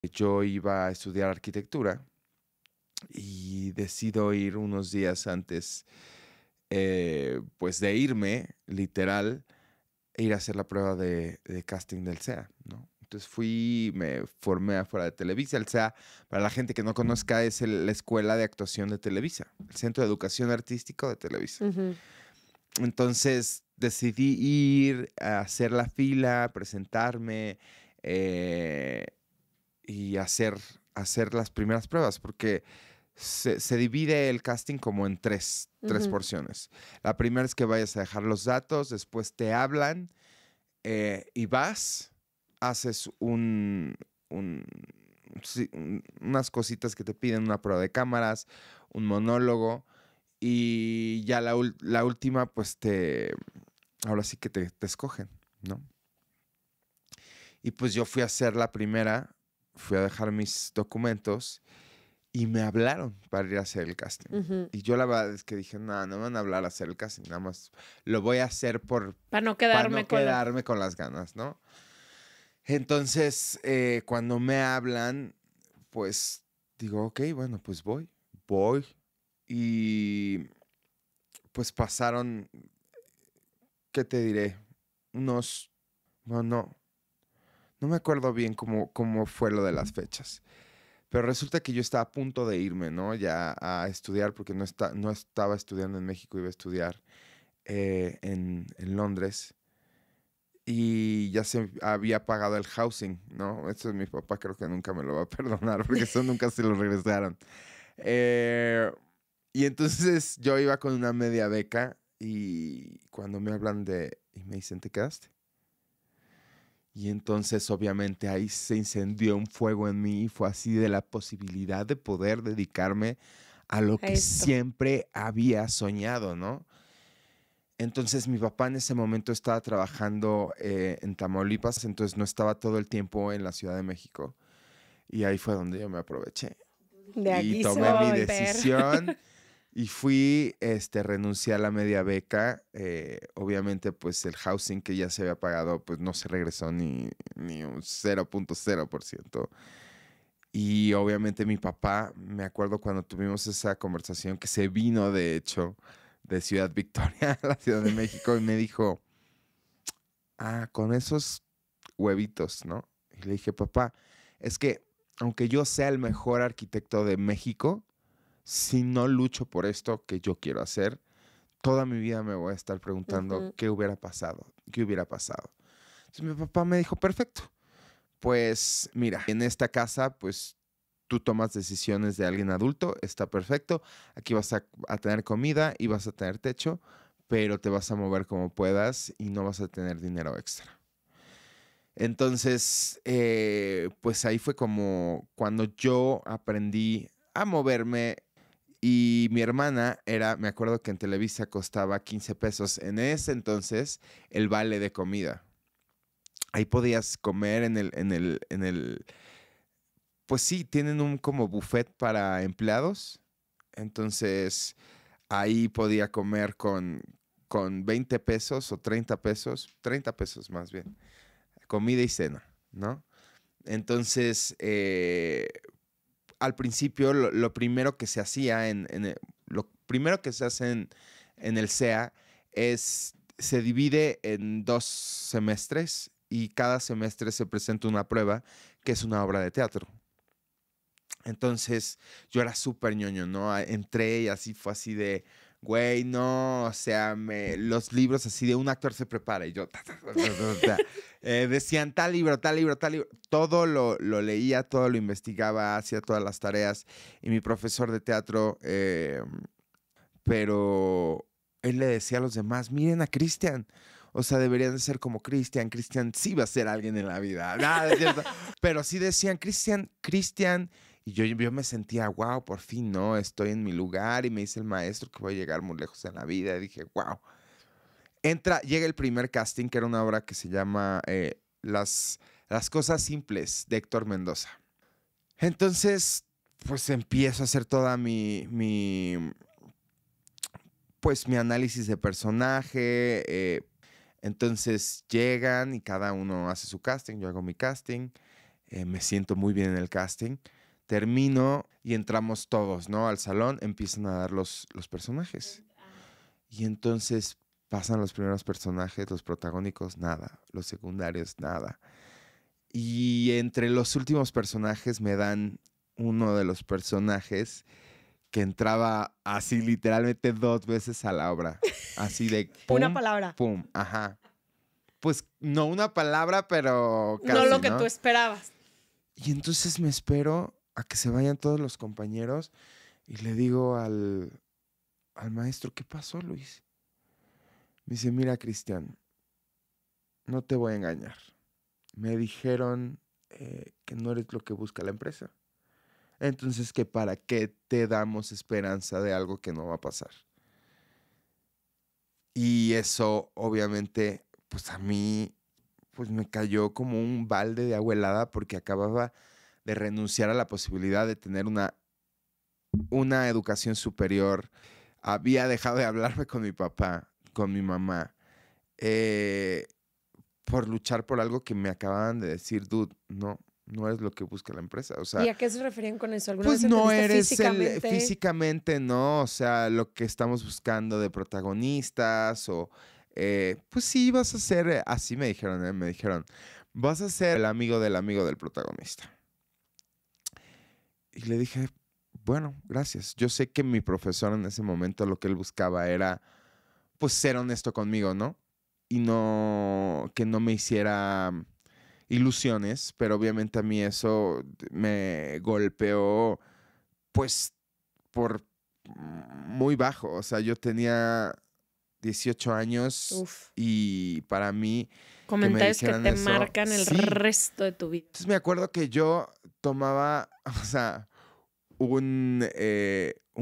Yo iba a estudiar arquitectura y decido ir unos días antes, pues de irme, literal, e ir a hacer la prueba de casting del SEA, ¿no? Entonces fui, me formé afuera de Televisa. El SEA, para la gente que no conozca, es la Escuela de Actuación de Televisa, el Centro de Educación Artístico de Televisa. Ujú. Entonces decidí ir a hacer la fila, presentarme eh, y hacer las primeras pruebas, porque se divide el casting como en tres Ujú. porciones. La primera es que vayas a dejar los datos, después te hablan y vas, haces unas cositas que te piden, una prueba de cámaras, un monólogo, y ya la última, pues ahora sí que te escogen, ¿no? Y pues yo fui a hacer la primera, fui a dejar mis documentos y me hablaron para ir a hacer el casting. Ujú. Y yo la verdad es que dije, no, no me van a hablar a hacer el casting, nada más lo voy a hacer Para no para quedarme no con la... quedarme con las ganas, ¿no? Entonces, cuando me hablan, pues digo, ok, bueno, pues voy. Y pues pasaron, ¿qué te diré? Unos, bueno, no me acuerdo bien cómo fue lo de las fechas. Pero resulta que yo estaba a punto de irme, ¿no? Ya a estudiar, porque no estaba estudiando en México, iba a estudiar en Londres. Y ya se había pagado el housing, ¿no? Eso es mi papá, creo que nunca me lo va a perdonar, porque eso nunca se lo regresaron. Eh, y entonces yo iba con una media beca y cuando me hablan y me dicen, ¿te quedaste? Y entonces obviamente ahí se incendió un fuego en mí y fue así de la posibilidad de poder dedicarme a lo A que esto. siempre había soñado, ¿no? Entonces mi papá en ese momento estaba trabajando en Tamaulipas, entonces no estaba todo el tiempo en la Ciudad de México. Y ahí fue donde yo me aproveché. De Y aquí tomé mi soy, per. decisión y fui, renuncié a la media beca. Obviamente, pues el housing que ya se había pagado, pues no se regresó ni un 0.0%. Y obviamente mi papá, me acuerdo cuando tuvimos esa conversación, que se vino de hecho de Ciudad Victoria a la Ciudad de México y me dijo, con esos huevitos, ¿no? Y le dije, papá, es que aunque yo sea el mejor arquitecto de México, si no lucho por esto que yo quiero hacer, toda mi vida me voy a estar preguntando Ujú. qué hubiera pasado, qué hubiera pasado. Entonces mi papá me dijo, perfecto, pues mira, en esta casa, pues tú tomas decisiones de alguien adulto, está perfecto, aquí vas a tener comida y vas a tener techo, pero te vas a mover como puedas y no vas a tener dinero extra. Entonces, pues ahí fue como cuando yo aprendí a moverme y mi hermana me acuerdo que en Televisa costaba 15 pesos. En ese entonces, el vale de comida. Ahí podías comer pues sí, tienen un como buffet para empleados. Entonces, ahí podía comer con 20 pesos o 30 pesos, 30 pesos más bien, comida y cena, ¿no? Entonces, al principio lo primero que se hacía lo primero que se hace en el SEA se divide en 2 semestres y cada semestre se presenta una prueba que es una obra de teatro. Entonces yo era súper ñoño, ¿no? Entré y así fue así de, güey, no, o sea, los libros así de un actor se prepara y yo, decían tal libro, tal libro, tal libro, todo lo leía, todo lo investigaba, hacía todas las tareas y mi profesor de teatro, pero él le decía a los demás, miren a Cristian. O sea, deberían de ser como Cristian. Cristian sí va a ser alguien en la vida. Nada, es cierto. Pero sí decían, Cristian. Y yo me sentía, wow, por fin, ¿no? Estoy en mi lugar. Y me dice el maestro que voy a llegar muy lejos en la vida. Y dije, wow. Llega el primer casting, que era una obra que se llama las cosas simples, de Héctor Mendoza. Entonces, pues empiezo a hacer toda pues mi análisis de personaje. Entonces llegan y cada uno hace su casting, yo hago mi casting. me siento muy bien en el casting. Termino y entramos todos, ¿no? Al salón, empiezan a dar los personajes. Y entonces pasan los primeros personajes, los protagónicos, nada. Los secundarios, nada. Y entre los últimos personajes me dan uno de los personajes que entraba así literalmente 2 veces a la obra. Así de pum, Una palabra. pum, ajá. Pues no una palabra, pero casi, no lo que tú esperabas. Y entonces me espero a que se vayan todos los compañeros y le digo al maestro, ¿qué pasó, Luis? Me dice, mira, Cristian, no te voy a engañar. Me dijeron que no eres lo que busca la empresa. Entonces, que para qué te damos esperanza de algo que no va a pasar. Y eso, obviamente, pues a mí, pues me cayó como un balde de agua helada porque acababa de renunciar a la posibilidad de tener una educación superior. Había dejado de hablarme con mi papá, con mi mamá, por luchar por algo que me acababan de decir, dude, no es lo que busca la empresa. O sea, ¿y a qué se referían con eso? ¿Alguna pues vez no entendiste eres físicamente? físicamente, ¿no? O sea, lo que estamos buscando de protagonistas o, pues sí, vas a ser, así me dijeron, vas a ser el amigo del protagonista. Y le dije, bueno, gracias. Yo sé que mi profesor en ese momento lo que él buscaba era, pues, ser honesto conmigo, ¿no? Y que no me hiciera ilusiones, pero obviamente a mí eso me golpeó, pues, por muy bajo. O sea, yo tenía 18 años. Uf. Y para mí Comentarios que te eso, marcan el sí. resto de tu vida. Entonces me acuerdo que yo tomaba, o sea, un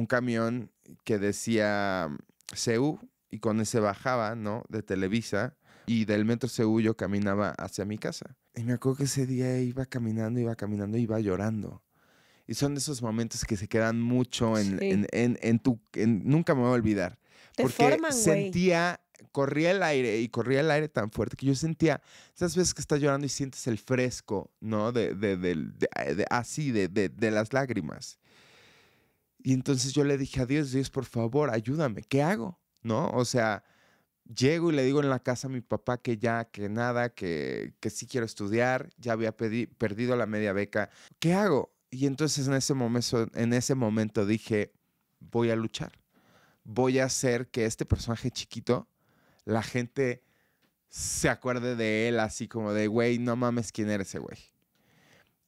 camión que decía CU y con ese bajaba, ¿no? De Televisa y del metro CU yo caminaba hacia mi casa. Y me acuerdo que ese día iba caminando, iba llorando. Y son de esos momentos que se quedan mucho Sí. nunca me voy a olvidar. Te Porque forman, güey. corría el aire tan fuerte que yo sentía, esas veces que estás llorando y sientes el fresco, ¿no? Así, de las lágrimas. Y entonces yo le dije a Dios, por favor, ayúdame, ¿qué hago? ¿No? O sea, llego y le digo en la casa a mi papá que ya, que nada, que sí quiero estudiar, ya había perdido la media beca, ¿qué hago? Y entonces en ese momento dije, voy a luchar, voy a hacer que este personaje chiquito, la gente se acuerde de él así como de, güey, no mames, ¿quién eres ese güey?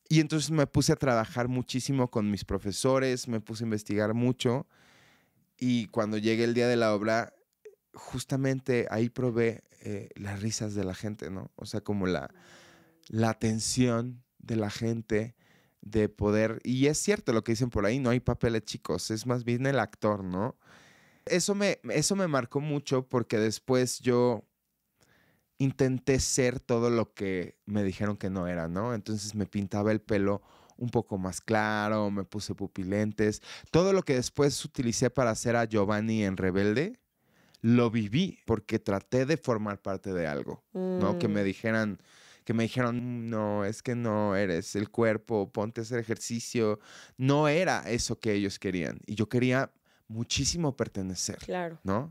Y entonces me puse a trabajar muchísimo con mis profesores, me puse a investigar mucho y cuando llegue el día de la obra, justamente ahí probé las risas de la gente, ¿no? O sea, como la atención de la gente de poder, y es cierto lo que dicen por ahí, no hay papeles chicos, es más bien el actor, ¿no? Eso me marcó mucho porque después yo intenté ser todo lo que me dijeron que no era, ¿no? Entonces me pintaba el pelo un poco más claro, me puse pupilentes. Todo lo que después utilicé para hacer a Giovanni en Rebelde, lo viví porque traté de formar parte de algo, ¿no? Que me dijeron, no, es que no eres el cuerpo, ponte a hacer ejercicio. No era eso que ellos querían. Y yo quería muchísimo pertenecer, Claro. ¿no?